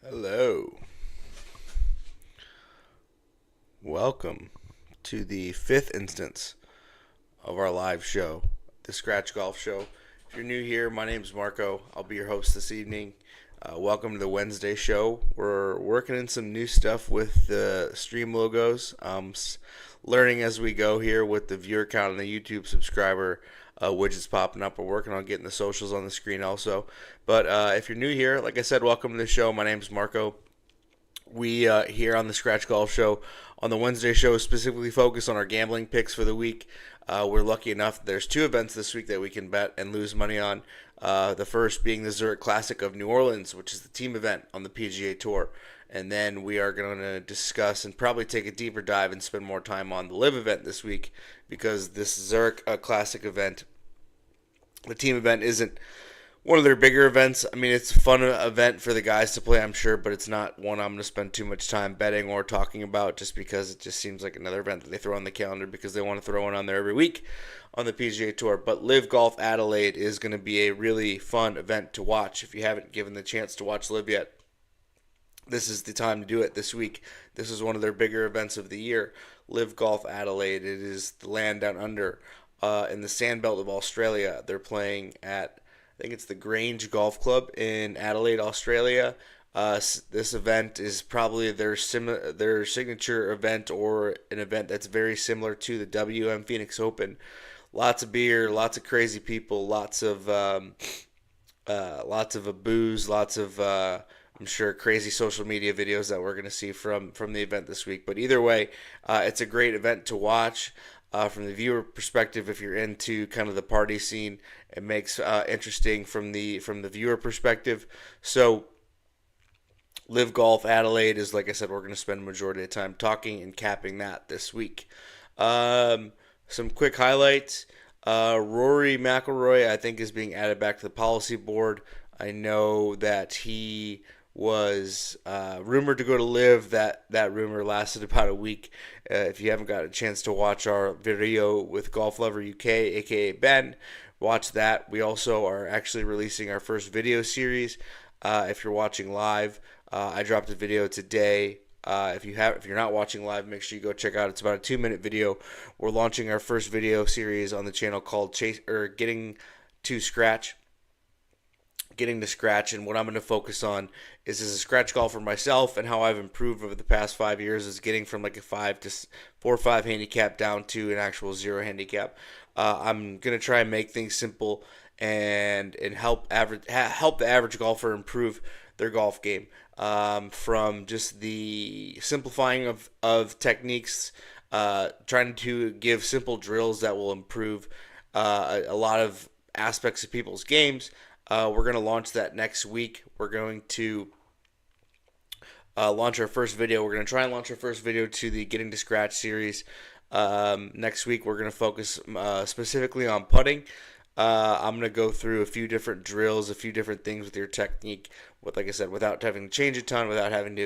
Hello. Welcome to the fifth instance of our live show, the Scratch Golf Show. If you're new here, my name is Marco. I'll be your host this evening. Welcome to the Wednesday show. We're working in some new stuff with the stream logos. Learning as we go here with the viewer count and the YouTube subscriber widgets popping up. We're working on getting the socials on the screen also. But if you're new here, like I said, welcome to the show. My name is Marco. We here on the Scratch Golf Show on the Wednesday show specifically focus on our gambling picks for the week. We're lucky enough there's two events this week that we can bet and lose money on. The first being the Zurich Classic of New Orleans, which is the team event on the PGA Tour. And then we are going to discuss and probably take a deeper dive and spend more time on the LIV event this week, because this Zurich Classic event, the team event, isn't one of their bigger events. I mean, it's a fun event for the guys to play, I'm sure, but it's not one I'm going to spend too much time betting or talking about, just because it just seems like another event that they throw on the calendar because they want to throw one on there every week on the PGA Tour. But LIV Golf Adelaide is going to be a really fun event to watch. If you haven't given the chance to watch LIV yet, this is the time to do it this week. This is one of their bigger events of the year. LIV Golf Adelaide. It is the land down under in the sandbelt of Australia. They're playing at, I think it's the Grange Golf Club in Adelaide, Australia. This event is probably their signature event, or an event that's very similar to the WM Phoenix Open. Lots of beer, lots of crazy people, lots of booze, lots of I'm sure crazy social media videos that we're going to see from the event this week. But either way, it's a great event to watch. From the viewer perspective, if you're into kind of the party scene, it makes interesting from the viewer perspective. So LIV Golf Adelaide is, like I said, we're going to spend a majority of the time talking and capping that this week. Some quick highlights. Rory McIlroy, I think, is being added back to the policy board. I know that he was rumored to go to LIV. That rumor lasted about a week. If you haven't got a chance to watch our video with Golf Lover UK, aka Ben, watch that. We also are actually releasing our first video series. If you're watching live, I dropped a video today. If you're not watching live, make sure you go check out. It's about a 2-minute video. We're launching our first video series on the channel called Getting to Scratch. And what I'm going to focus on is, as a scratch golfer myself, and how I've improved over the past 5 years, is getting from like a 4 or 5 handicap down to an actual 0 handicap. I'm going to try and make things simple and help the average golfer improve their golf game, from just the simplifying of techniques, trying to give simple drills that will improve a lot of aspects of people's games. We're going to launch that next week. We're going to launch our first video. We're going to try and launch our first video to the Getting to Scratch series. Next week, we're going to focus specifically on putting. I'm going to go through a few different drills, a few different things with your technique, like I said, without having to change a ton, without having to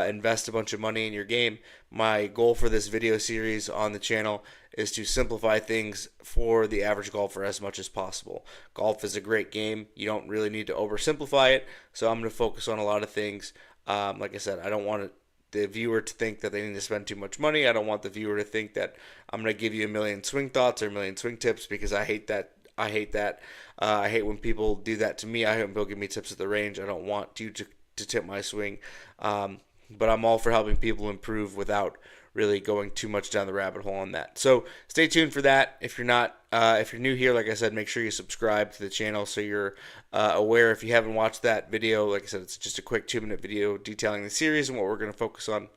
invest a bunch of money in your game. My goal for this video series on the channel is to simplify things for the average golfer as much as possible. Golf is a great game. You don't really need to oversimplify it, so I'm going to focus on a lot of things. Like I said, I don't want the viewer to think that they need to spend too much money. I don't want the viewer to think that I'm going to give you a million swing thoughts or a million swing tips, because I hate that. I hate when people do that to me. I hate when people give me tips at the range. I don't want you to tip my swing. But I'm all for helping people improve without really going too much down the rabbit hole on that. So stay tuned for that. If you're new here, like I said, make sure you subscribe to the channel so you're aware. If you haven't watched that video, like I said, it's just a quick 2-minute video detailing the series and what we're going to focus on.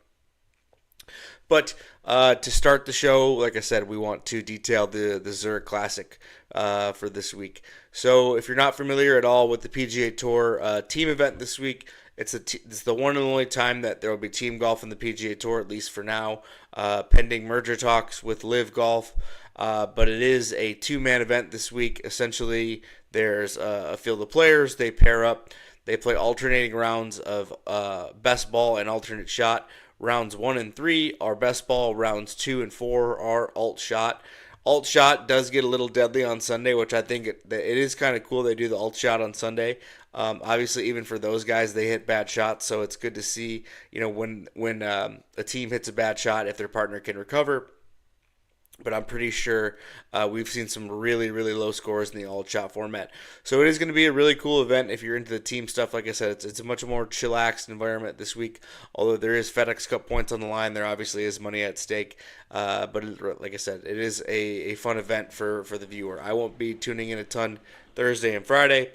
But to start the show, like I said, we want to detail the Zurich Classic for this week. So if you're not familiar at all with the PGA Tour team event this week, it's the one and only time that there will be team golf in the PGA Tour, at least for now, pending merger talks with LIV Golf. But it is a 2-man event this week. Essentially, there's a field of players. They pair up. They play alternating rounds of best ball and alternate shot. Rounds 1 and 3 are best ball. Rounds 2 and 4 are alt shot. alt shot does get a little deadly on Sunday, which I think it is kind of cool they do the alt shot on Sunday. Obviously, even for those guys, they hit bad shots, so it's good to see, when a team hits a bad shot, if their partner can recover. But I'm pretty sure we've seen some really, really low scores in the alt shot format. So it is going to be a really cool event if you're into the team stuff. Like I said, it's a much more chillaxed environment this week. Although there is FedEx Cup points on the line, there obviously is money at stake. Like I said, it is a fun event for the viewer. I won't be tuning in a ton Thursday and Friday.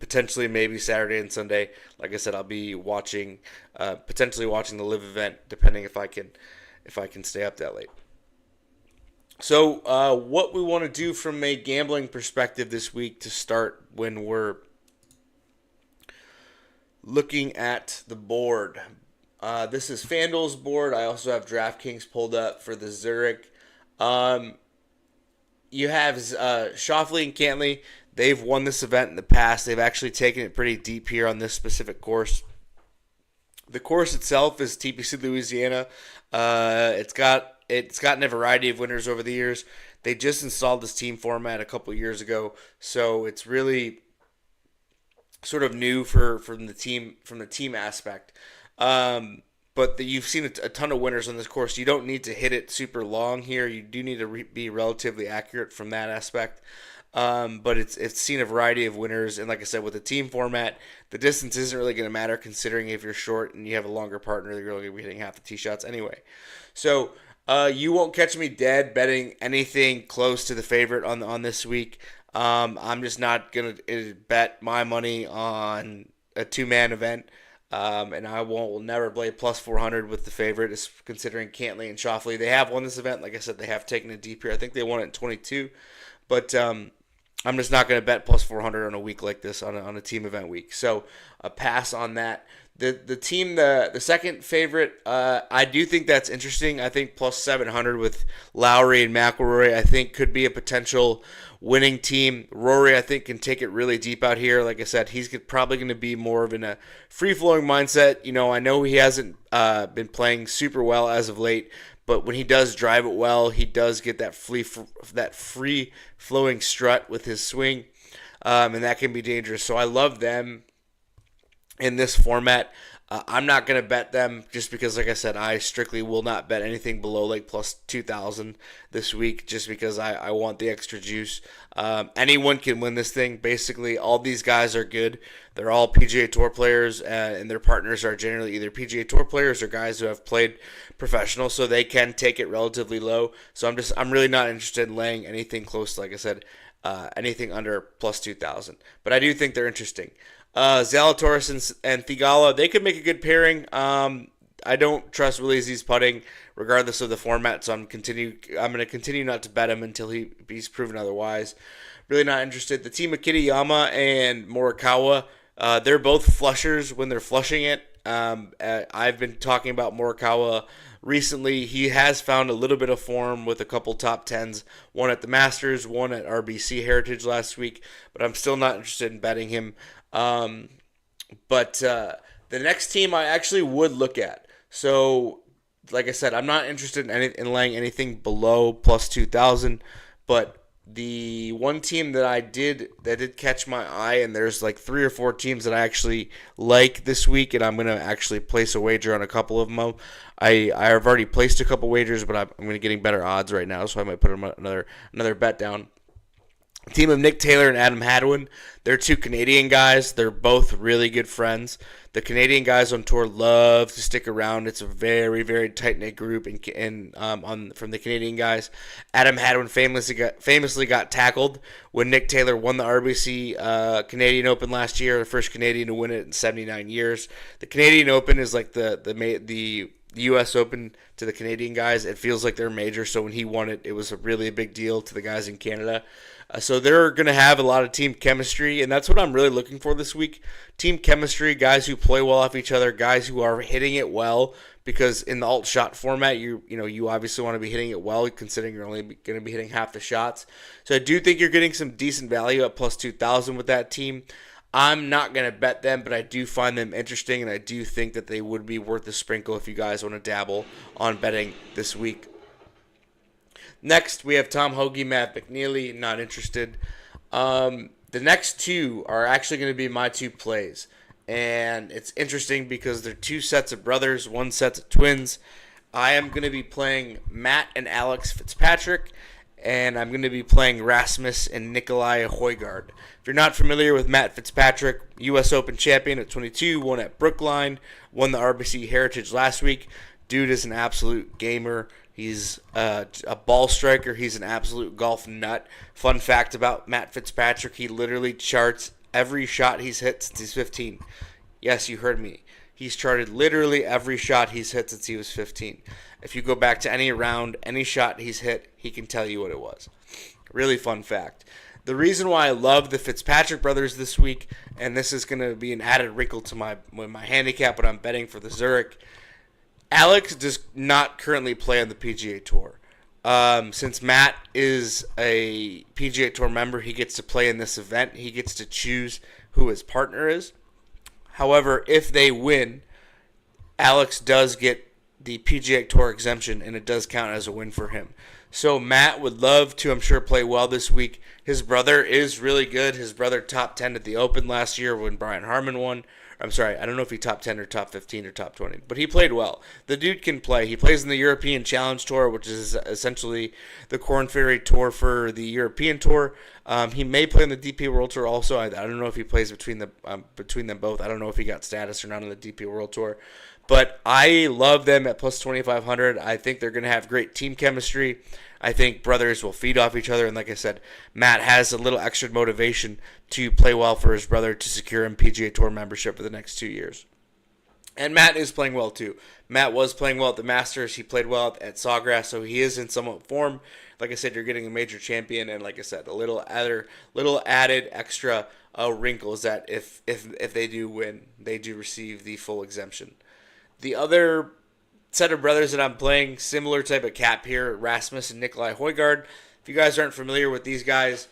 Potentially maybe Saturday and Sunday. Like I said, I'll be potentially watching the LIV event, depending if I can stay up that late. So what we want to do from a gambling perspective this week to start when we're looking at the board. This is FanDuel's board. I also have DraftKings pulled up for the Zurich. You have Schauffele and Cantley. They've won this event in the past. They've actually taken it pretty deep here on this specific course. The course itself is TPC Louisiana. It's gotten a variety of winners over the years. They just installed this team format a couple years ago, so it's really sort of new from the team aspect. But you've seen a ton of winners on this course. You don't need to hit it super long here. You do need to be relatively accurate from that aspect. But it's seen a variety of winners, and like I said, with the team format, the distance isn't really going to matter, considering if you're short and you have a longer partner, you're only going to be hitting half the tee shots anyway. So you won't catch me dead betting anything close to the favorite on this week. I'm just not going to bet my money on a two-man event. And I will never play plus 400 with the favorite, considering Cantley and Schauffele. They have won this event. Like I said, they have taken it deep here. I think they won it in 22. But I'm just not going to bet plus 400 on a week like this, on a team event week. So a pass on that. The second favorite, I do think that's interesting. I think plus 700 with Lowry and McIlroy, I think could be a potential winning team. Rory, I think, can take it really deep out here. Like I said, he's probably going to be more of in a free-flowing mindset. I know he hasn't been playing super well as of late, but when he does drive it well, he does get that free-flowing strut with his swing, and that can be dangerous. So I love them in this format. I'm not going to bet them just because, like I said, I strictly will not bet anything below like plus 2,000 this week just because I want the extra juice. Anyone can win this thing. Basically, all these guys are good. They're all PGA Tour players, and their partners are generally either PGA Tour players or guys who have played professional, so they can take it relatively low. So I'm really not interested in laying anything close, like I said, anything under plus 2,000. But I do think they're interesting. Zalatoris and Thigala, they could make a good pairing. I don't trust Willie's putting, regardless of the format, so I'm going to continue not to bet him until he's proven otherwise. Really not interested. The team of Kitayama and Morikawa, they're both flushers when they're flushing it. I've been talking about Morikawa recently. He has found a little bit of form with a couple top tens, one at the Masters, one at RBC Heritage last week, but I'm still not interested in betting him. But the next team I actually would look at. So, like I said, I'm not interested in laying anything below plus 2,000. But the one team that did catch my eye, and there's like 3 or 4 teams that I actually like this week, and I'm gonna actually place a wager on a couple of them. I have already placed a couple wagers, but I'm gonna getting better odds right now, so I might put another bet down. Team of Nick Taylor and Adam Hadwin. They're 2 Canadian guys. They're both really good friends. The Canadian guys on tour love to stick around. It's a very, very tight-knit group from the Canadian guys. Adam Hadwin famously got tackled when Nick Taylor won the RBC Canadian Open last year, the first Canadian to win it in 79 years. The Canadian Open is like the U.S. Open to the Canadian guys. It feels like they're major, so when he won it, it was really a big deal to the guys in Canada. So they're going to have a lot of team chemistry, and that's what I'm really looking for this week. Team chemistry, guys who play well off each other, guys who are hitting it well, because in the alt shot format, you obviously want to be hitting it well, considering you're only going to be hitting half the shots. So I do think you're getting some decent value at plus 2,000 with that team. I'm not going to bet them, but I do find them interesting, and I do think that they would be worth a sprinkle if you guys want to dabble on betting this week. Next, we have Tom Hoagie, Matt McNeely. Not interested. The next two are actually going to be my two plays. And it's interesting because they're two sets of brothers, one set of twins. I am going to be playing Matt and Alex Fitzpatrick, and I'm going to be playing Rasmus and Nikolai Højgaard. If you're not familiar with Matt Fitzpatrick, U.S. Open champion at 22, won at Brookline, won the RBC Heritage last week. Dude is an absolute gamer. He's a ball striker. He's an absolute golf nut. Fun fact about Matt Fitzpatrick, he literally charts every shot he's hit since he's 15. Yes, you heard me. He's charted literally every shot he's hit since he was 15. If you go back to any round, any shot he's hit, he can tell you what it was. Really fun fact. The reason why I love the Fitzpatrick brothers this week, and this is going to be an added wrinkle to my handicap when I'm betting for the Zurich, Alex does not currently play on the PGA Tour. Since Matt is a PGA Tour member, he gets to play in this event. He gets to choose who his partner is. However, if they win, Alex does get the PGA Tour exemption, and it does count as a win for him. So Matt would love to, I'm sure, play well this week. His brother is really good. His brother top 10 at the Open last year when Brian Harmon won. I'm sorry, I don't know if he top 10 or top 15 or top 20, but he played well. The dude can play. He plays in the European Challenge Tour, which is essentially the Korn Ferry Tour for the European Tour. He may play in the DP World Tour also. I don't know if he plays between them both. I don't know if he got status or not on the DP World Tour. But I love them at plus 2,500. I think they're going to have great team chemistry. I think brothers will feed off each other. And like I said, Matt has a little extra motivation to play well for his brother to secure him PGA Tour membership for the next 2 years. And Matt is playing well too. Matt was playing well at the Masters. He played well at Sawgrass, so he is in somewhat form. Like I said, you're getting a major champion, and like I said, a little added extra wrinkle is that if they do win, they do receive the full exemption. The other set of brothers that I'm playing, similar type of cap here, Rasmus and Nikolai Højgaard. If you guys aren't familiar with these guys,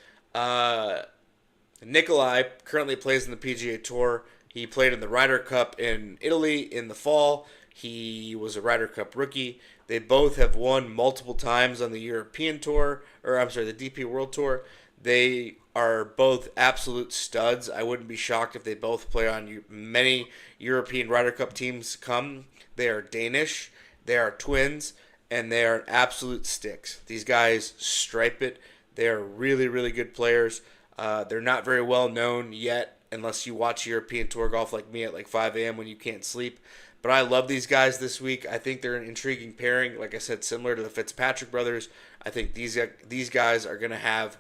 Nikolai currently plays in the PGA Tour. He played in the Ryder Cup in Italy in the fall. He was a Ryder Cup rookie. They both have won multiple times on the European Tour, the DP World Tour. They are both absolute studs. I wouldn't be shocked if they both play on many European Ryder Cup teams come. They are Danish, they are twins, and they are absolute sticks. These guys stripe it. They are really, really good players. They're not very well known yet unless you watch European Tour golf like me at like 5 a.m. when you can't sleep. But I love these guys this week. I think they're an intriguing pairing. Like I said, similar to the Fitzpatrick brothers. I think these guys are going to have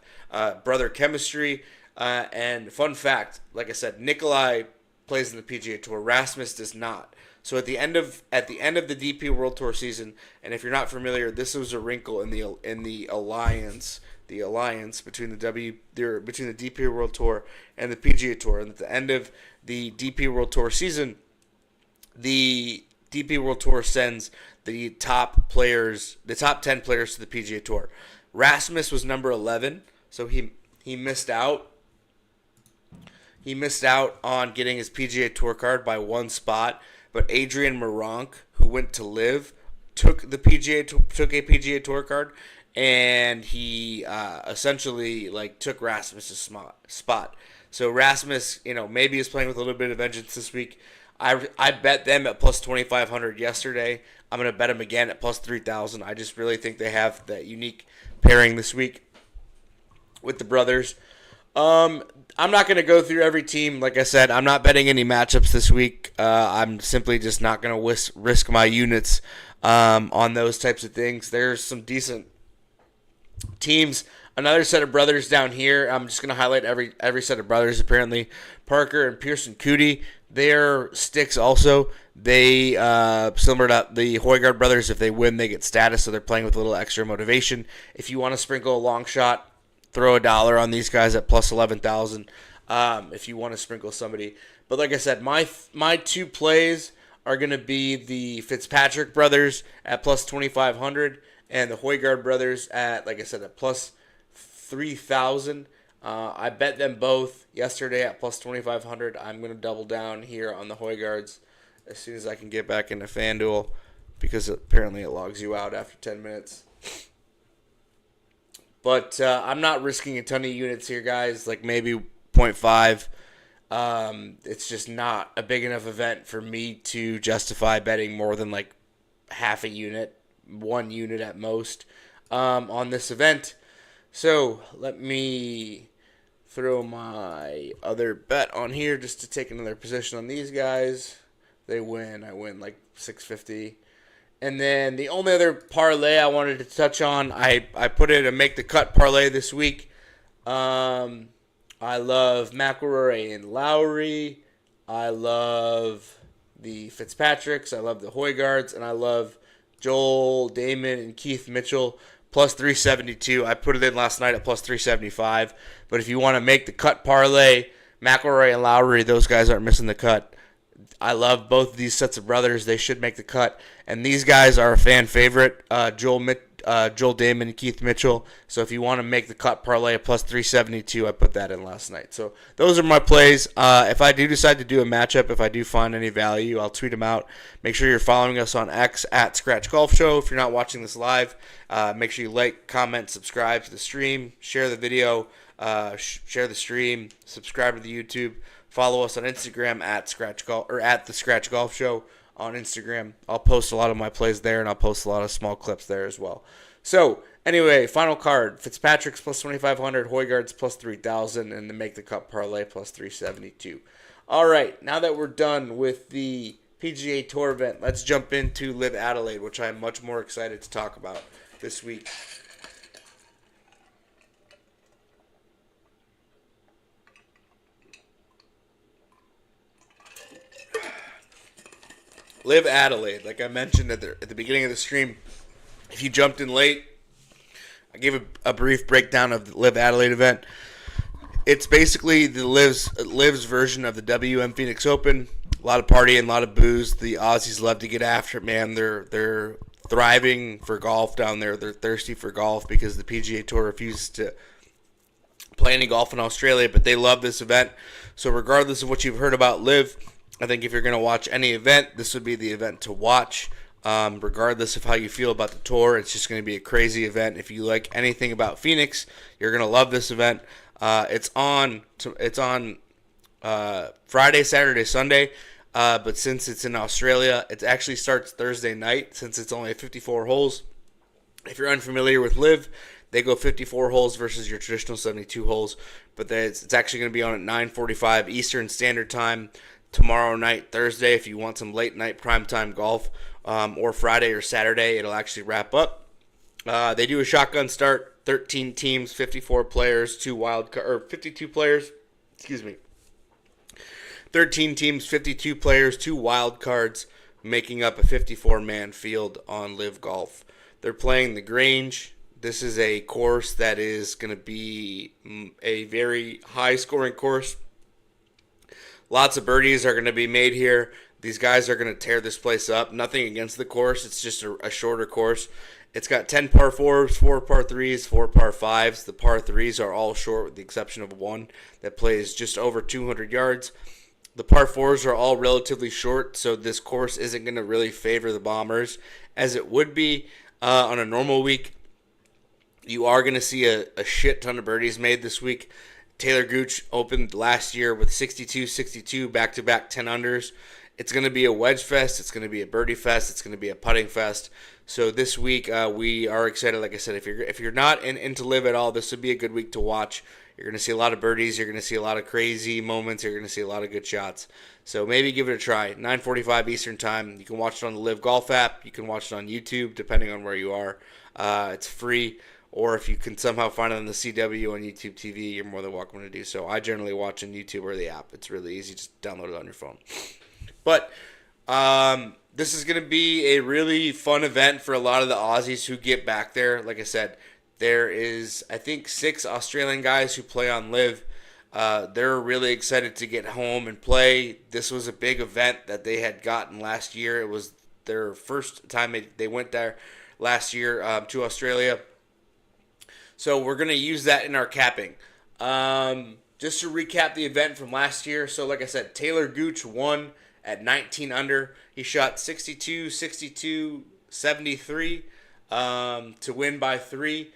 brother chemistry. And fun fact, like I said, Nikolai plays in the PGA Tour. Rasmus does not. So at the end of the DP World Tour season, and if you're not familiar, this was a wrinkle in the alliance between the DP World Tour and the PGA Tour. And at the end of the DP World Tour season, the DP World Tour sends the top 10 players to the PGA Tour. Rasmus was number 11, so he missed out. He missed out on getting his PGA Tour card by one spot, but Adrian Meronk, who went to LIV, took a PGA Tour card, and he essentially took Rasmus's spot. So Rasmus, maybe is playing with a little bit of vengeance this week. I bet them at plus 2,500 yesterday. I'm going to bet them again at plus 3,000. I just really think they have that unique pairing this week with the brothers. I'm not going to go through every team. Like I said, I'm not betting any matchups this week. I'm simply just not going to risk my units on those types of things. There's some decent teams. Another set of brothers down here. I'm just going to highlight every set of brothers, apparently. Parker and Pearson Coody. They're sticks also. They, similar to the Højgaard brothers, if they win, they get status, so they're playing with a little extra motivation. If you want to sprinkle a long shot, throw $1 on these guys at plus 11,000 if you want to sprinkle somebody. But like I said, my two plays are going to be the Fitzpatrick brothers at plus 2,500 and the Højgaard brothers at, like I said, at plus 3,000. I bet them both yesterday at plus 2,500. I'm going to double down here on the Højgaards as soon as I can get back into FanDuel because apparently it logs you out after 10 minutes. But I'm not risking a ton of units here, guys. Like maybe 0.5. It's just not a big enough event for me to justify betting more than like half a unit, 1 unit at most, on this event. So let me throw my other bet on here just to take another position on these guys. They win. I win like 650. And then the only other parlay I wanted to touch on, I put in a make the cut parlay this week. I love McElroy and Lowry. I love the Fitzpatricks. I love the Højgaards. And I love Joel Damon and Keith Mitchell. Plus 372. I put it in last night at plus 375. But if you want to make the cut parlay, McElroy and Lowry, those guys aren't missing the cut. I love both of these sets of brothers. They should make the cut. And these guys are a fan favorite, Joel Damon and Keith Mitchell. So if you want to make the cut parlay at plus 372, I put that in last night. So those are my plays. If I do decide to do a matchup, if I do find any value, I'll tweet them out. Make sure you're following us on X at Scratch Golf Show. If you're not watching this live, make sure you like, comment, subscribe to the stream, share the video, share the stream, subscribe to the YouTube. Follow us on Instagram at the Scratch Golf Show on Instagram. I'll post a lot of my plays there, and I'll post a lot of small clips there as well. So anyway, final card: Fitzpatrick's plus 2,500, Højgaard's plus 3,000, and the make the cut parlay plus 372. All right, now that we're done with the PGA Tour event, let's jump into LIV Adelaide, which I'm much more excited to talk about this week. LIV Adelaide, like I mentioned at the beginning of the stream, if you jumped in late, I gave a brief breakdown of the LIV Adelaide event. It's basically the LIV's version of the WM Phoenix Open. A lot of partying, a lot of booze. The Aussies love to get after it, man. They're thriving for golf down there. They're thirsty for golf because the PGA Tour refuses to play any golf in Australia, but they love this event. So regardless of what you've heard about LIV, I think if you're going to watch any event, this would be the event to watch. Regardless of how you feel about the tour, it's just going to be a crazy event. If you like anything about Phoenix, you're going to love this event. It's on Friday, Saturday, Sunday. But since it's in Australia, it actually starts Thursday night since it's only 54 holes. If you're unfamiliar with LIV, they go 54 holes versus your traditional 72 holes. But it's actually going to be on at 9:45 Eastern Standard Time tomorrow night, Thursday, if you want some late night primetime golf, or Friday or Saturday, it'll actually wrap up. They do a shotgun start, 13 teams, 54 players, 52 players, 13 teams, 52 players, 2 wild cards, making up a 54-man field on LIV Golf. They're playing the Grange. This is a course that is going to be a very high-scoring course. Lots of birdies are going to be made here. These guys are going to tear this place up. Nothing against the course. It's just a shorter course. It's got 10 par 4s, 4 par 3s, 4 par 5s. The par 3s are all short with the exception of one that plays just over 200 yards. The par 4s are all relatively short, so this course isn't going to really favor the Bombers as it would be on a normal week. You are going to see a shit ton of birdies made this week. Taylor Gooch opened last year with 62, back-to-back 10-unders. It's going to be a wedge fest. It's going to be a birdie fest. It's going to be a putting fest. So this week we are excited. Like I said, if you're not into LIV at all, this would be a good week to watch. You're going to see a lot of birdies. You're going to see a lot of crazy moments. You're going to see a lot of good shots. So maybe give it a try. 9:45 Eastern Time. You can watch it on the LIV Golf app. You can watch it on YouTube, depending on where you are. It's free. Or if you can somehow find it on the CW on YouTube TV, you're more than welcome to do so. I generally watch on YouTube or the app. It's really easy. Just download it on your phone. But this is going to be a really fun event for a lot of the Aussies who get back there. Like I said, there is, I think, 6 Australian guys who play on LIV. They're really excited to get home and play. This was a big event that they had gotten last year. It was their first time they went there last year to Australia. So we're going to use that in our capping. Just to recap the event from last year. So like I said, Taylor Gooch won at 19 under. He shot 62, 72, 73 to win by 3.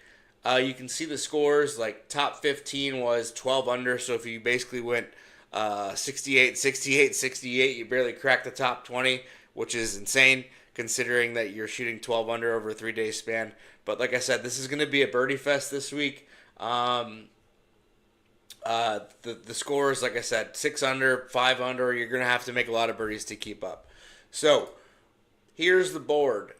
You can see the scores. Like top 15 was 12 under. So if you basically went 68, 68, 68, you barely cracked the top 20, which is insane considering that you're shooting 12 under over a 3-day span. But like I said, this is going to be a birdie fest this week. The scores, like I said, 6 under, 5 under. You're going to have to make a lot of birdies to keep up. So here's the board.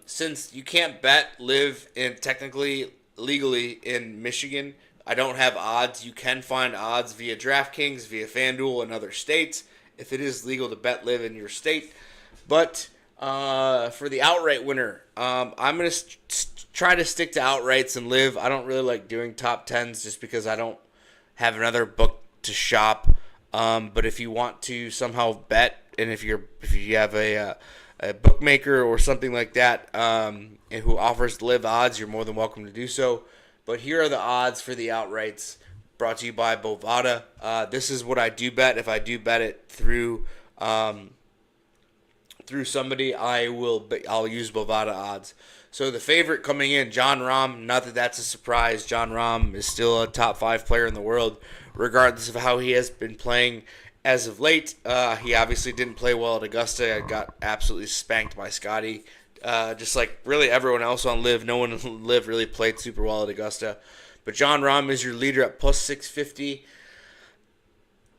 Since you can't bet LIV in technically legally in Michigan, I don't have odds. You can find odds via DraftKings, via FanDuel, and other states if it is legal to bet LIV in your state. But for the outright winner, I'm going to try to stick to outrights and LIV. I don't really like doing top 10s just because I don't have another book to shop. But if you want to somehow bet, and if you have a bookmaker or something like that, and who offers LIV odds, you're more than welcome to do so. But here are the odds for the outrights, brought to you by Bovada. This is what I do bet. If I do bet it through somebody, I'll use Bovada odds. So the favorite coming in, Jon Rahm. Not that that's a surprise. Jon Rahm is still a top 5 player in the world, regardless of how he has been playing as of late. He obviously didn't play well at Augusta. I got absolutely spanked by Scotty. Just like really everyone else on LIV, no one on LIV really played super well at Augusta. But Jon Rahm is your leader at plus 650.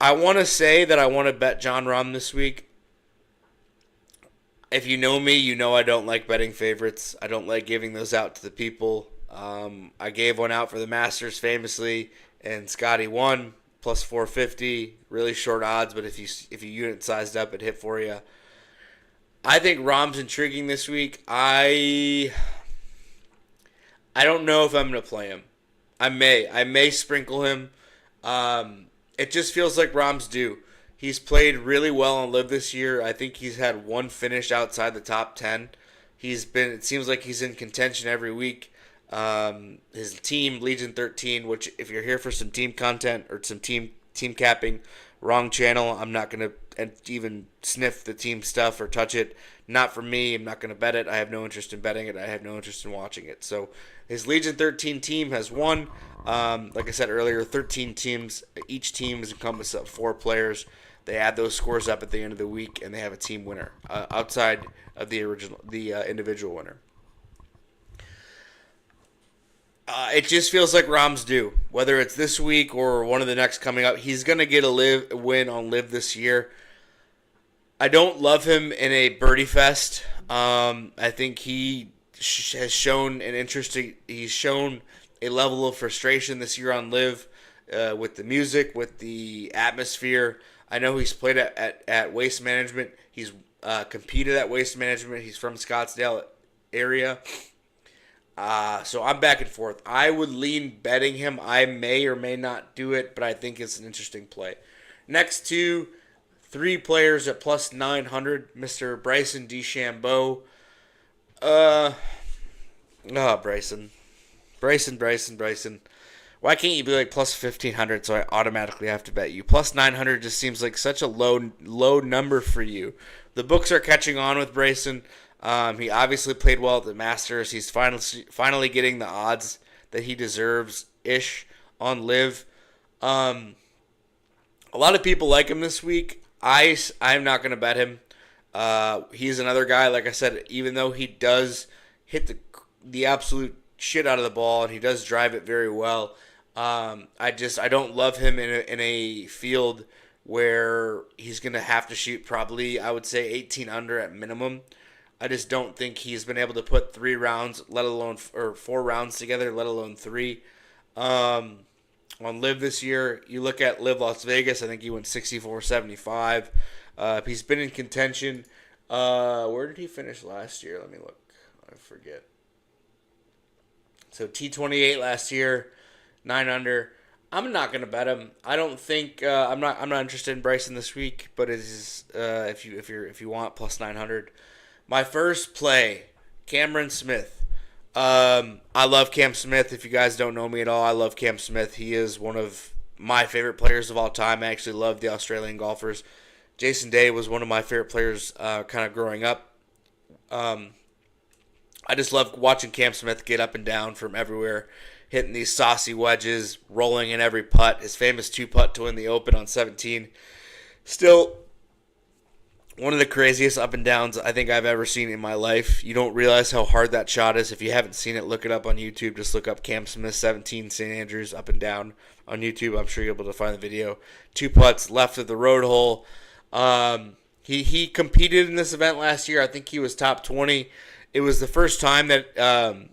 I want to say that I want to bet Jon Rahm this week. If you know me, you know I don't like betting favorites. I don't like giving those out to the people. I gave one out for the Masters famously, and Scotty won, plus 450. Really short odds, but if you unit sized up, it hit for you. I think Rahm's intriguing this week. I don't know if I'm going to play him. I may sprinkle him. It just feels like Rahm's due. He's played really well on LIV this year. I think he's had one finish outside the top 10. It seems like he's in contention every week. His team, Legion 13, which if you're here for some team content or some team capping, wrong channel. I'm not going to even sniff the team stuff or touch it. Not for me. I'm not going to bet it. I have no interest in betting it. I have no interest in watching it. So his Legion 13 team has won. Like I said earlier, 13 teams. Each team is encompassed of 4 players. They add those scores up at the end of the week, and they have a team winner outside of the individual winner. It just feels like Rahm's due. Whether it's this week or one of the next coming up, he's going to get a win on LIV this year. I don't love him in a birdie fest. I think he has shown an interest. He's shown a level of frustration this year on LIV with the music, with the atmosphere. I know he's played at Waste Management. He's competed at Waste Management. He's from Scottsdale area. So I'm back and forth. I would lean betting him. I may or may not do it, but I think it's an interesting play. Next to 3 players at plus 900, Mr. Bryson DeChambeau. Bryson. Why can't you be like plus 1,500 so I automatically have to bet you? Plus 900 just seems like such a low number for you. The books are catching on with Bryson. He obviously played well at the Masters. He's finally getting the odds that he deserves-ish on LIV. A lot of people like him this week. I'm not going to bet him. He's another guy, like I said, even though he does hit the absolute shit out of the ball and he does drive it very well, I don't love him in a field where he's going to have to shoot probably, I would say, 18 under at minimum. I just don't think he's been able to put 3 rounds, let alone or 4 rounds together, let alone 3. On LIV this year, you look at LIV Las Vegas, I think he went 64-75. He's been in contention. Where did he finish last year? Let me look. I forget. So T28 last year, 9 under. I'm not gonna bet him. I don't think I'm not interested in Bryson this week. But it is if you want plus 900. My first play, Cameron Smith. I love Cam Smith. If you guys don't know me at all, I love Cam Smith. He is one of my favorite players of all time. I actually love the Australian golfers. Jason Day was one of my favorite players kind of growing up. I just love watching Cam Smith get up and down from everywhere, hitting these saucy wedges, rolling in every putt. His famous 2-putt to win the Open on 17. Still one of the craziest up and downs I think I've ever seen in my life. You don't realize how hard that shot is. If you haven't seen it, look it up on YouTube. Just look up Cam Smith 17 St. Andrews up and down on YouTube. I'm sure you'll be able to find the video. 2 putts left of the road hole. He competed in this event last year. I think he was top 20. It was the first time that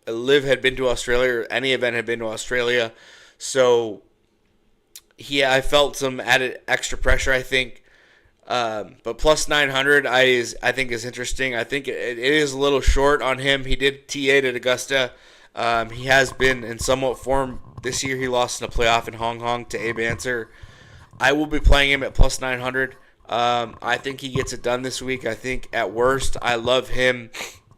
LIV had been to Australia, or any event had been to Australia. So I felt some added extra pressure, I think. But plus 900 I think is interesting. I think it is a little short on him. He did T8 at Augusta. He has been in somewhat form this year. He lost in a playoff in Hong Kong to Abe Answer. I will be playing him at plus 900. I think he gets it done this week. I think at worst, I love him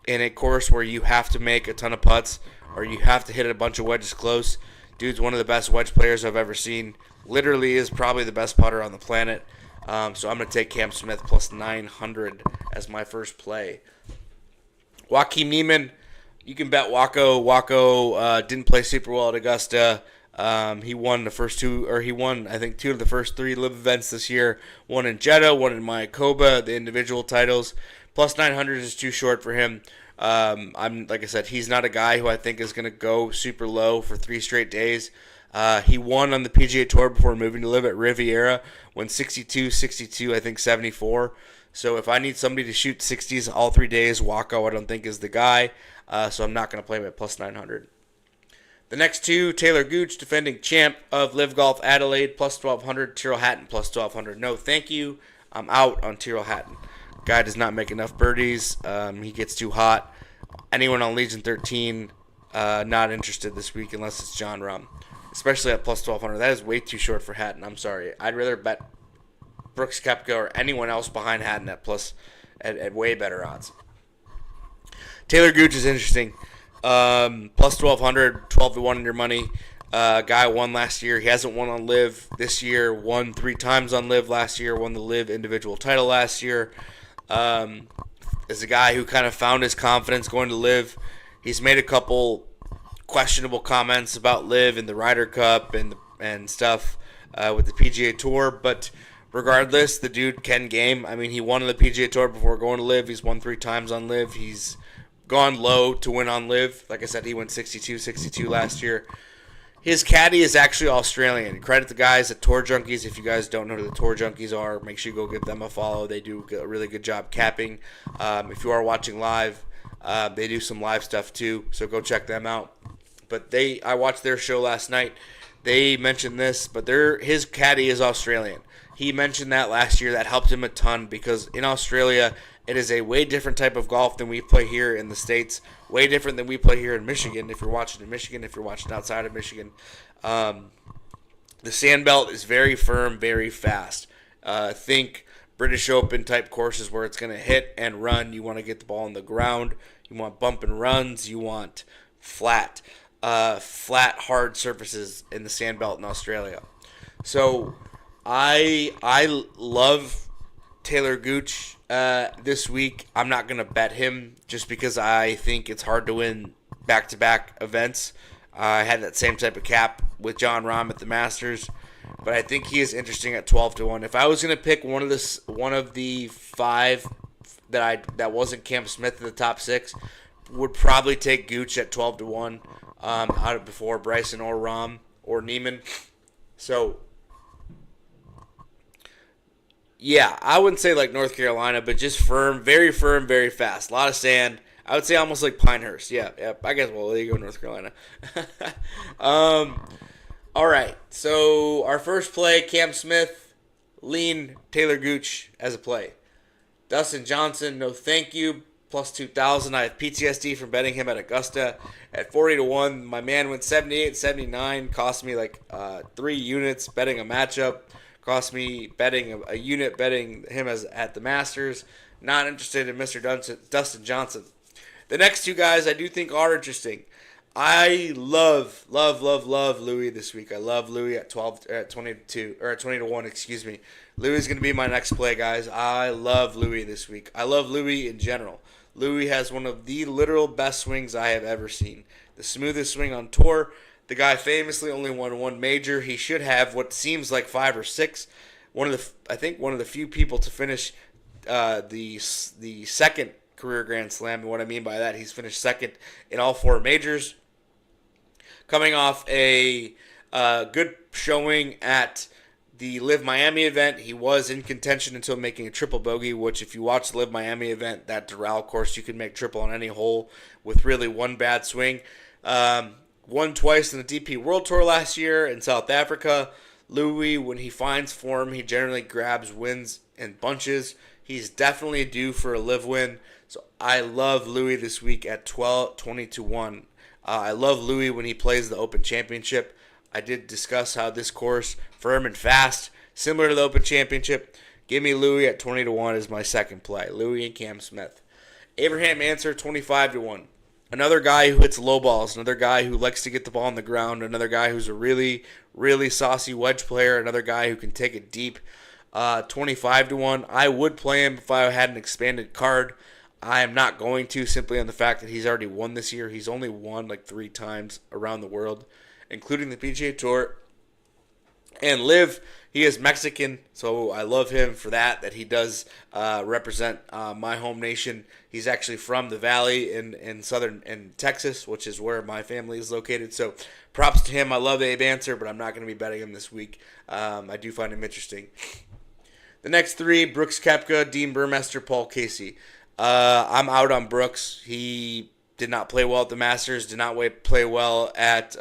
in a course where you have to make a ton of putts or you have to hit a bunch of wedges close. Dude's one of the best wedge players I've ever seen. Literally is probably the best putter on the planet. So I'm going to take Cam Smith plus 900 as my first play. Joaquin Niemann, you can bet Waco. Waco didn't play super well at Augusta. He won the first two, or he won, I think, 2 of the first 3 LIV events this year. One in Jeddah, one in Mayakoba, the individual titles. Plus 900 is too short for him. Like I said, he's not a guy who I think is going to go super low for 3 straight days. He won on the PGA Tour before moving to live at Riviera. Went 62, 62, I think 74. So if I need somebody to shoot 60s all 3 days, Waco I don't think is the guy. So I'm not going to play him at plus 900. The next 2, Taylor Gooch, defending champ of LIV Golf Adelaide, plus 1,200. Tyrrell Hatton, plus 1,200. No, thank you. I'm out on Tyrrell Hatton. Guy does not make enough birdies. He gets too hot. Anyone on Legion 13, not interested this week unless it's John Rahm. Especially at plus 1,200. That is way too short for Hatton. I'm sorry. I'd rather bet Brooks Koepka or anyone else behind Hatton at way better odds. Taylor Gooch is interesting. Plus 1,200, 12-1 in your money. Guy won last year. He hasn't won on LIV this year. Won 3 times on LIV last year. Won the LIV individual title last year. Is a guy who kind of found his confidence going to LIV. He's made a couple questionable comments about LIV and the Ryder Cup and stuff with the PGA Tour, but regardless, the dude can game. I mean, he won on the PGA Tour before going to LIV. He's won 3 times on LIV. He's gone low to win on LIV. Like I said, he went 62 last year. His caddy is actually Australian. Credit the guys at Tour Junkies. If you guys don't know who the Tour Junkies are, make sure you go give them a follow. They do a really good job capping. If you are watching live, they do some live stuff too, so go check them out. But I watched their show last night. They mentioned this, but his caddy is Australian. He mentioned that last year. That helped him a ton because in Australia, it is a way different type of golf than we play here in the States. Way different than we play here in Michigan. If you're watching in Michigan, if you're watching outside of Michigan, the sand belt is very firm, very fast. Think British Open type courses where it's going to hit and run. You want to get the ball on the ground. You want bump and runs. You want flat, hard surfaces in the sand belt in Australia. So I love Taylor Gooch this week. I'm not going to bet him just because I think it's hard to win back-to-back events. I had that same type of cap with John Rahm at the Masters, but I think he is interesting at 12-1. If I was going to pick one of the 5 that wasn't Cam Smith in the top 6, would probably take Gooch at 12-1 out of before Bryson or Rahm or Niemann. So yeah, I wouldn't say like North Carolina, but just firm, very fast. A lot of sand. I would say almost like Pinehurst. Yeah. I guess, well, there you go, North Carolina. All right, so our first play, Cam Smith, lean Taylor Gooch as a play. Dustin Johnson, no thank you, plus 2,000. I have PTSD from betting him at Augusta at 40-1. My man went 78-79, cost me like 3 units betting a matchup. Cost me betting a unit, betting him as at the Masters. Not interested in Mr. Dustin Johnson. The next 2 guys I do think are interesting. I love Louis this week. I love Louis at 22 or at 20-1. Excuse me. Louis is going to be my next play, guys. I love Louis this week. I love Louis in general. Louis has one of the literal best swings I have ever seen. The smoothest swing on tour. The guy famously only won one major. He should have what seems like 5 or 6. I think one of the few people to finish the second career Grand Slam. And what I mean by that, he's finished second in all 4 majors. Coming off a good showing at the LIV Miami event, he was in contention until making a triple bogey, which if you watch the LIV Miami event, that Doral course, you can make triple on any hole with really one bad swing. Won twice in the DP World Tour last year in South Africa. Louis, when he finds form, he generally grabs wins in bunches. He's definitely due for a LIV win. So I love Louis this week at 20-1. I love Louis when he plays the Open Championship. I did discuss how this course, firm and fast, similar to the Open Championship. Give me Louis at 20-1 as my second play. Louis and Cam Smith. Abraham Answer, 25-1. Another guy who hits low balls. Another guy who likes to get the ball on the ground. Another guy who's a really, really saucy wedge player. Another guy who can take it deep. 25-1. I would play him if I had an expanded card. I am not going to, simply on the fact that he's already won this year. He's only won like 3 times around the world, including the PGA Tour and LIV. He is Mexican, so I love him for that he does represent my home nation. He's actually from the Valley in Texas, which is where my family is located. So props to him. I love Abe Answer, but I'm not going to be betting him this week. I do find him interesting. The next 3, Brooks Koepka, Dean Burmester, Paul Casey. I'm out on Brooks. He did not play well at the Masters, did not play well at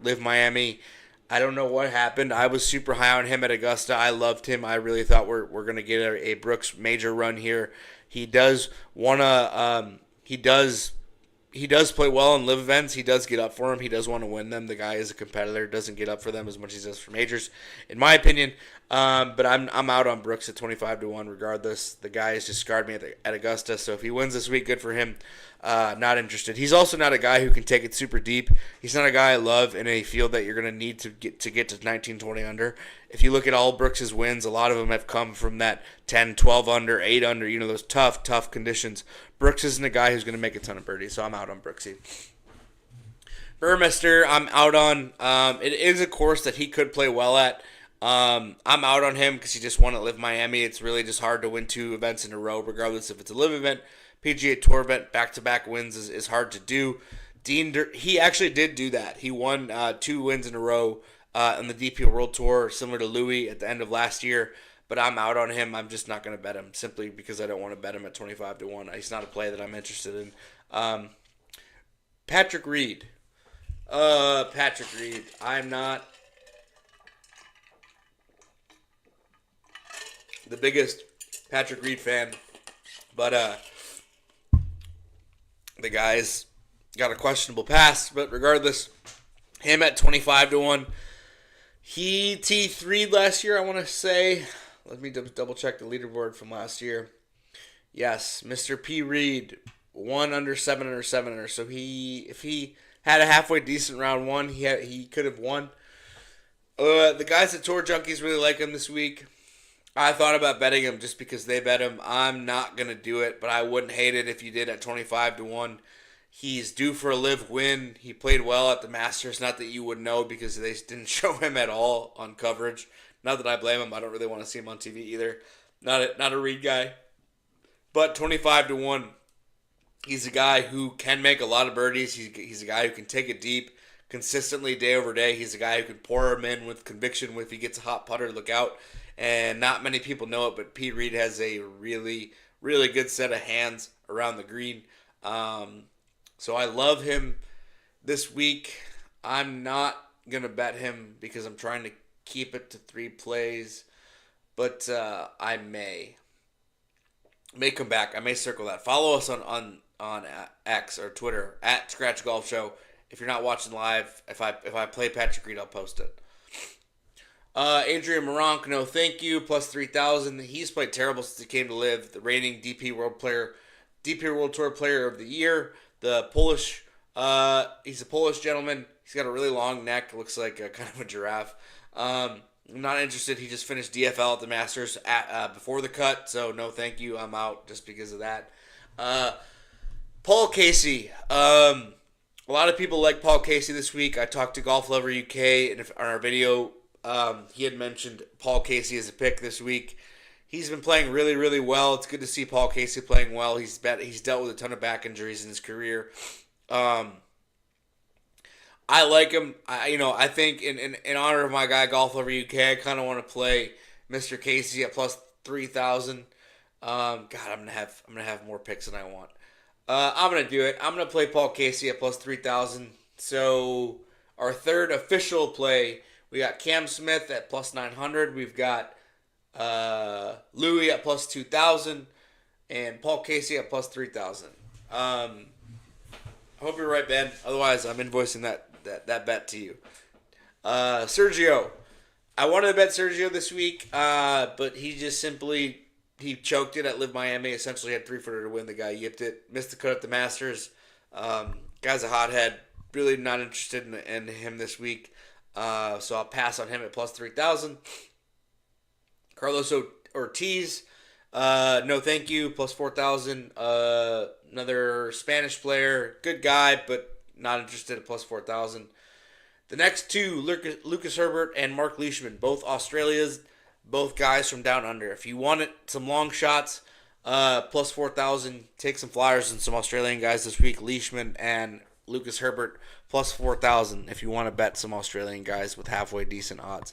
LIV Miami. I don't know what happened. I was super high on him at Augusta. I loved him. I really thought we're going to get a Brooks major run here. He does want to. He does play well in LIV events. He does get up for them. He does want to win them. The guy is a competitor. Doesn't get up for them as much as he does for majors, in my opinion. But I'm out on Brooks at 25-1 regardless. The guy has just scarred me at Augusta. So if he wins this week, good for him. Not interested. He's also not a guy who can take it super deep. He's not a guy I love in a field that you're going to need to get to 19, 20 under. If you look at all Brooks's wins, a lot of them have come from that 10, 12 under, 8 under, those tough conditions. Brooks isn't a guy who's going to make a ton of birdies, so I'm out on Brooksy. Burmester, I'm out on. It is a course that he could play well at. I'm out on him because he just won at LIV Miami. It's really just hard to win 2 events in a row, regardless if it's a LIV event, PGA Tour event. Back-to-back wins is hard to do. He actually did do that. He won 2 wins in a row on the DP World Tour, similar to Louis at the end of last year. But I'm out on him. I'm just not going to bet him simply because I don't want to bet him at 25-1. He's not a play that I'm interested in. Patrick Reed. Patrick Reed. I'm not the biggest Patrick Reed fan, but the guy's got a questionable past. But regardless, him at 25-1. He T3'd last year, I want to say. Let me double check the leaderboard from last year. Yes, Mr. P. Reed, 1 under, 7 under, 7 under. So if he had a halfway decent round 1, he could have won. The guys at Tour Junkies really like him this week. I thought about betting him just because they bet him. I'm not going to do it, but I wouldn't hate it if you did at 25-1. He's due for a LIV win. He played well at the Masters. Not that you would know because they didn't show him at all on coverage. Not that I blame him. I don't really want to see him on TV either. Not a Reed guy. But 25-1, he's a guy who can make a lot of birdies. He's a guy who can take it deep consistently day over day. He's a guy who can pour him in with conviction. If he gets a hot putter, look out. And not many people know it, but Pete Reed has a really, really good set of hands around the green. So I love him this week. I'm not going to bet him because I'm trying to keep it to 3 plays. But I may come back. I may circle that. Follow us on X or Twitter at Scratch Golf Show. If you're not watching live, if I play Patrick Reed, I'll post it. Adrian Moronk, no thank you, plus 3,000. He's played terrible since he came to LIV. The reigning DP World Tour Player of the Year. The Polish, he's a Polish gentleman. He's got a really long neck. Looks like kind of a giraffe. I'm not interested. He just finished DFL at the Masters before the cut, so no thank you. I'm out just because of that. Paul Casey. A lot of people like Paul Casey this week. I talked to Golf Lover UK and on our video. He had mentioned Paul Casey as a pick this week. He's been playing really, really well. It's good to see Paul Casey playing well. He's dealt with a ton of back injuries in his career. I like him. I think in honor of my guy Golf Lover UK, I kind of want to play Mr. Casey at plus 3,000. I'm gonna have more picks than I want. I'm gonna do it. I'm gonna play Paul Casey at plus 3,000. So our third official play, we got Cam Smith at plus 900. We've got Louis at plus 2,000, and Paul Casey at plus 3,000. I hope you're right, Ben. Otherwise, I'm invoicing that bet to you. Sergio. I wanted to bet Sergio this week, but he just simply choked it at LIV Miami. Essentially had 3-footer to win. The guy yipped it. Missed the cut at the Masters. Guy's a hothead. Really not interested in him this week. So I'll pass on him at plus 3,000. Carlos Ortiz. No thank you. Plus 4,000. Another Spanish player. Good guy, but not interested at plus 4,000. The next two, Lucas Herbert and Mark Leishman, both Australia's, both guys from down under. If you wanted some long shots, plus 4,000, take some flyers and some Australian guys this week, Leishman and Lucas Herbert, plus 4,000 if you want to bet some Australian guys with halfway decent odds.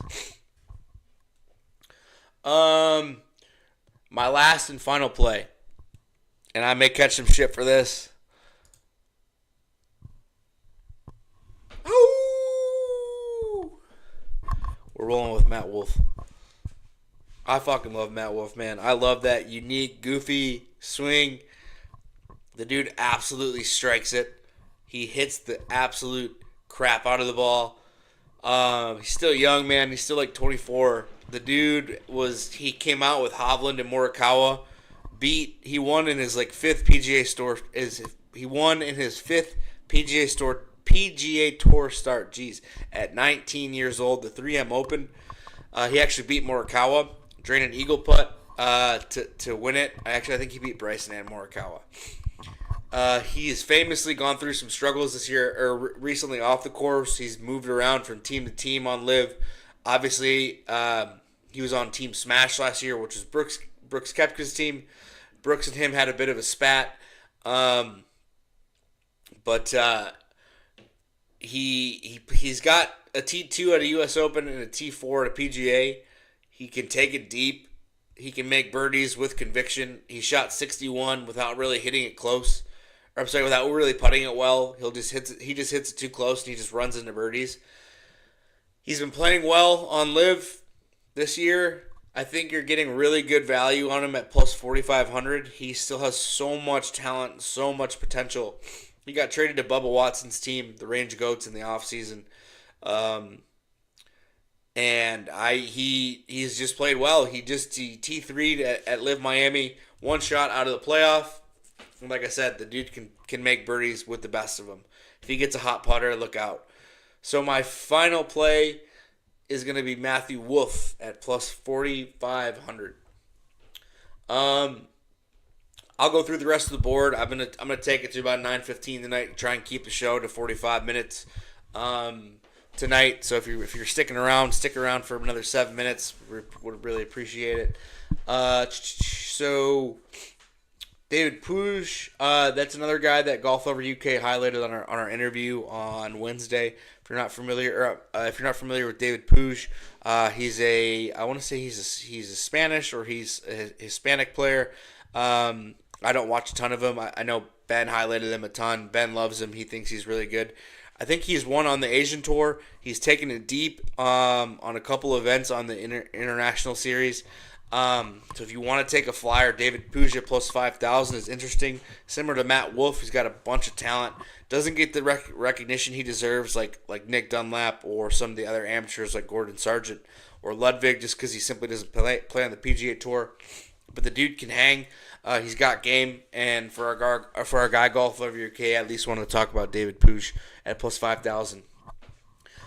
My last and final play, and I may catch some shit for this. We're rolling with Matt Wolff. I fucking love Matt Wolff, man. I love that unique, goofy swing. The dude absolutely strikes it. He hits the absolute crap out of the ball. He's still young, man. He's still like 24. The dude he came out with Hovland and Morikawa. He won in his fifth PGA Tour. He won in his fifth PGA Tour start. Jeez, at 19 years old, the 3M Open. He actually beat Morikawa, drained an eagle putt to win it. I think he beat Bryson and Morikawa. He has famously gone through some struggles this year, or recently off the course. He's moved around from team to team on LIV. Obviously, he was on Team Smash last year, which was Brooks Koepka's team. Brooks and him had a bit of a spat. But he's got a T2 at a U.S. Open and a T4 at a PGA. He can take it deep. He can make birdies with conviction. He shot 61 without really hitting it close. Or I'm sorry, without really putting it well. He just hits it too close and he just runs into birdies. He's been playing well on LIV this year. I think you're getting really good value on him at plus 4,500. He still has so much talent, so much potential. He got traded to Bubba Watson's team, the Range Goats, in the offseason. And he's just played well. He T3'd at LIV Miami, one shot out of the playoff. And like I said, the dude can make birdies with the best of them. If he gets a hot putter, look out. So my final play is going to be Matthew Wolff at plus 4,500. I'll go through the rest of the board. I'm gonna take it to about 9:15 tonight and try and keep the show to 45 minutes tonight. So if you're sticking around, stick around for another 7 minutes. Would really appreciate it. So David Puig, that's another guy that Golf Over UK highlighted on our interview on Wednesday. If you're not familiar with David Puig, he's a Spanish or he's a Hispanic player. I don't watch a ton of him. I know Ben highlighted him a ton. Ben loves him. He thinks he's really good. I think he's won on the Asian Tour. He's taken it deep on a couple events on the international series. So if you want to take a flyer, David Puig plus 5,000 is interesting. Similar to Matt Wolff, he's got a bunch of talent. Doesn't get the recognition he deserves, like Nick Dunlap or some of the other amateurs like Gordon Sargent or Ludwig, just because he simply doesn't play on the PGA Tour. But the dude can hang. He's got game, and for our guy Golf Over UK, I at least wanted to talk about David Puig at plus 5,000.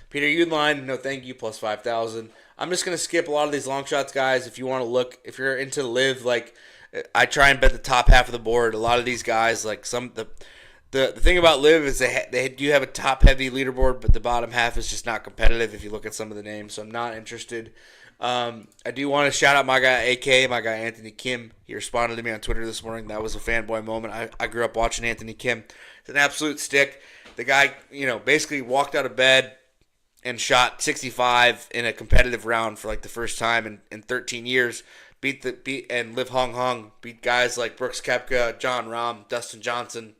Peter Udline, no thank you, plus 5,000. I'm just gonna skip a lot of these long shots, guys. If you want to look, if you're into LIV, I try and bet the top half of the board. A lot of these guys, the thing about LIV is they do have a top-heavy leaderboard, but the bottom half is just not competitive if you look at some of the names, so I'm not interested. I do want to shout out my guy AK, my guy Anthony Kim. He responded to me on Twitter this morning. That was a fanboy moment. I grew up watching Anthony Kim. He's an absolute stick. The guy, basically walked out of bed and shot 65 in a competitive round for like the first time in 13 years. And Liv Hong Hong beat guys like Brooks Koepka, John Rahm, Dustin Johnson,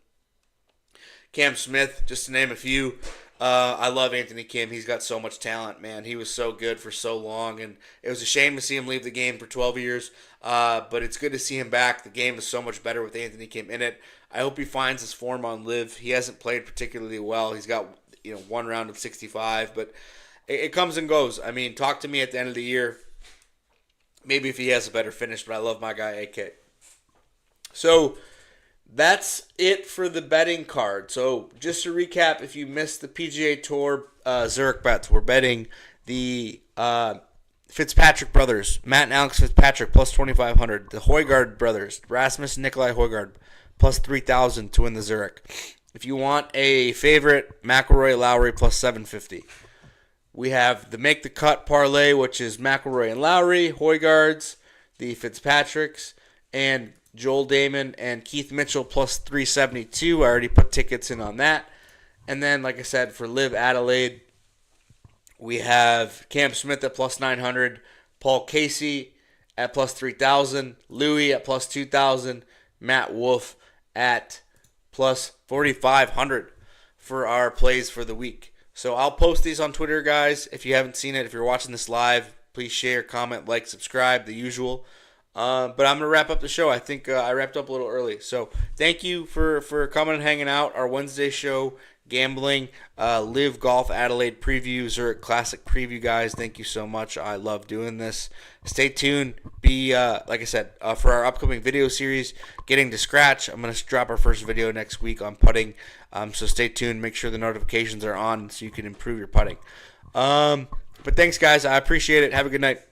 Cam Smith, just to name a few. I love Anthony Kim. He's got so much talent, man. He was so good for so long, and it was a shame to see him leave the game for 12 years. But it's good to see him back. The game is so much better with Anthony Kim in it. I hope he finds his form on LIV. He hasn't played particularly well. He's got one round of 65, but it comes and goes. I mean, talk to me at the end of the year. Maybe if he has a better finish, but I love my guy AK. So that's it for the betting card. So just to recap, if you missed the PGA Tour Zurich bets, we're betting the Fitzpatrick brothers, Matt and Alex Fitzpatrick, plus 2,500. The Højgaard brothers, Rasmus and Nikolai Højgaard, plus 3,000 to win the Zurich. If you want a favorite, McIlroy Lowry, plus 750. We have the Make the Cut parlay, which is McIlroy and Lowry, Højgaards, the Fitzpatricks, and Joel Damon and Keith Mitchell plus 372. I already put tickets in on that. And then, like I said, for LIV Adelaide, we have Cam Smith at plus 900, Paul Casey at plus 3,000, Louis at plus 2,000, Matt Wolff at plus 4,500 for our plays for the week. So I'll post these on Twitter, guys. If you haven't seen it, if you're watching this live, please share, comment, like, subscribe, the usual. But I'm going to wrap up the show. I think I wrapped up a little early. So thank you for coming and hanging out. Our Wednesday show, gambling, LIV Golf Adelaide preview, Zurich Classic preview, guys. Thank you so much. I love doing this. Stay tuned. Like I said, for our upcoming video series, Getting to Scratch, I'm going to drop our first video next week on putting. So stay tuned. Make sure the notifications are on so you can improve your putting. But thanks, guys. I appreciate it. Have a good night.